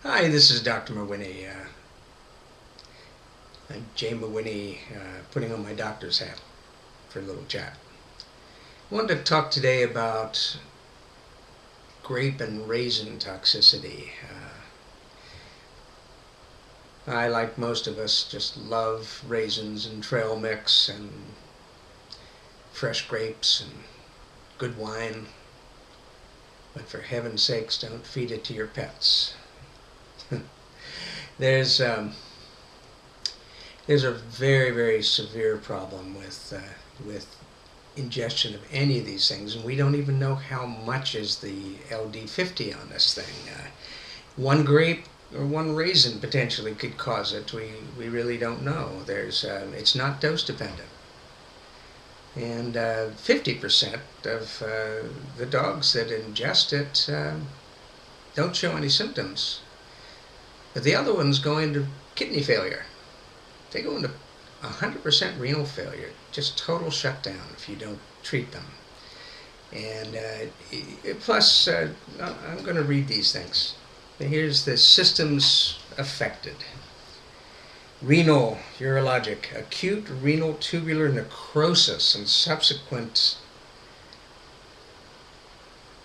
Hi, this is Dr. Mawhinney. I'm Jay Mawhinney, putting on my doctor's hat for a little chat. I wanted to talk today about grape and raisin toxicity. I, like most of us, just love raisins and trail mix and fresh grapes and good wine. But for heaven's sakes, don't feed it to your pets. There's a very, very severe problem with ingestion of any of these things, and we don't even know how much is the LD50 on this thing. One grape or one raisin potentially could cause it. We really don't know. It's not dose dependent, and 50% of the dogs that ingest it don't show any symptoms, but the other ones go into kidney failure. They go into 100% renal failure, just total shutdown if you don't treat them. And plus, I'm going to read these things. Here's the systems affected. Renal, urologic, acute renal tubular necrosis and subsequent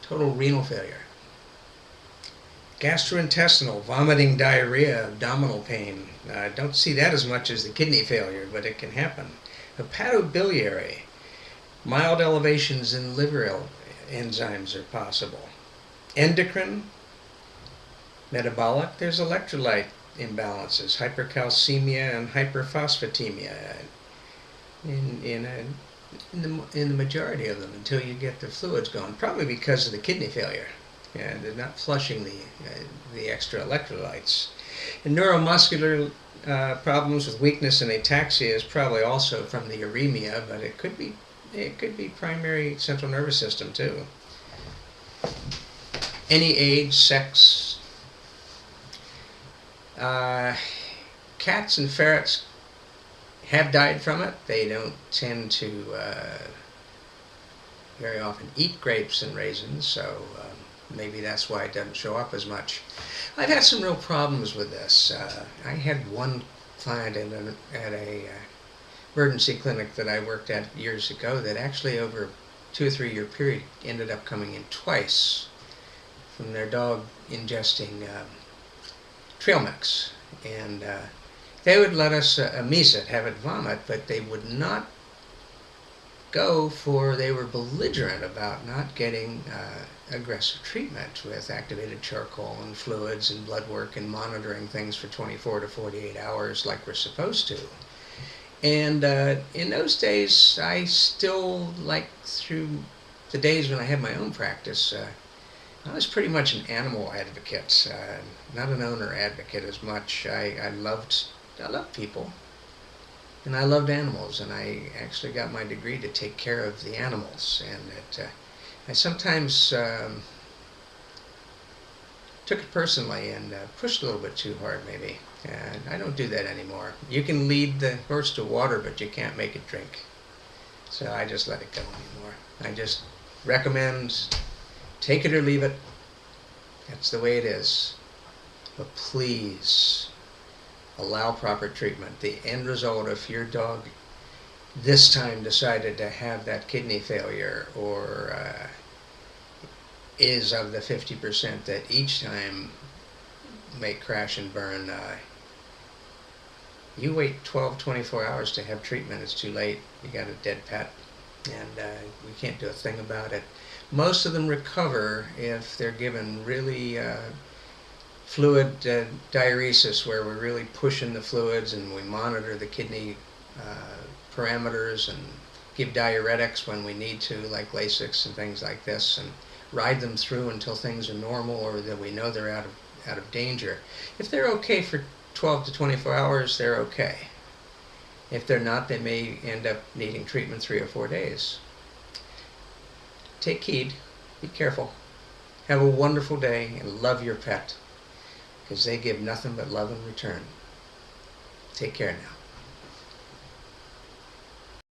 total renal failure. Gastrointestinal, vomiting, diarrhea, abdominal pain. Don't see that as much as the kidney failure, but it can happen. Hepatobiliary, mild elevations in liver enzymes are possible. Endocrine, metabolic, there's electrolyte imbalances, hypercalcemia and hyperphosphatemia in the majority of them until you get the fluids going, probably because of the kidney failure. Yeah, they're not flushing the extra electrolytes. And neuromuscular problems with weakness and ataxia is probably also from the uremia, but it could be primary central nervous system too. Any age, sex. Cats and ferrets have died from it. They don't tend to very often eat grapes and raisins, so maybe that's why it doesn't show up as much. I've had some real problems with this. I had one client at a emergency clinic that I worked at years ago that actually over a 2 or 3 year period ended up coming in twice from their dog ingesting trail mix. And they would let us amuse it, have it vomit, but they would not they were belligerent about not getting aggressive treatment with activated charcoal and fluids and blood work and monitoring things for 24 to 48 hours like we're supposed to. And in those days, I still, like through the days when I had my own practice, I was pretty much an animal advocate, not an owner advocate as much. I loved people. And I loved animals, and I actually got my degree to take care of the animals. And I sometimes took it personally and pushed a little bit too hard, maybe. And I don't do that anymore. You can lead the horse to water, but you can't make it drink. So I just let it go anymore. I just recommend take it or leave it. That's the way it is. But please, allow proper treatment. The end result, if your dog this time decided to have that kidney failure or is of the 50% that each time may crash and burn, you wait 12, 24 hours to have treatment. It's too late. You got a dead pet, and we can't do a thing about it. Most of them recover if they're given really fluid diuresis, where we're really pushing the fluids and we monitor the kidney parameters and give diuretics when we need to, like Lasix and things like this, and ride them through until things are normal or that we know they're out of danger. If they're okay for 12 to 24 hours, they're okay. If they're not, they may end up needing treatment 3 or 4 days. Take heed. Be careful. Have a wonderful day and love your pet, because they give nothing but love in return. Take care now.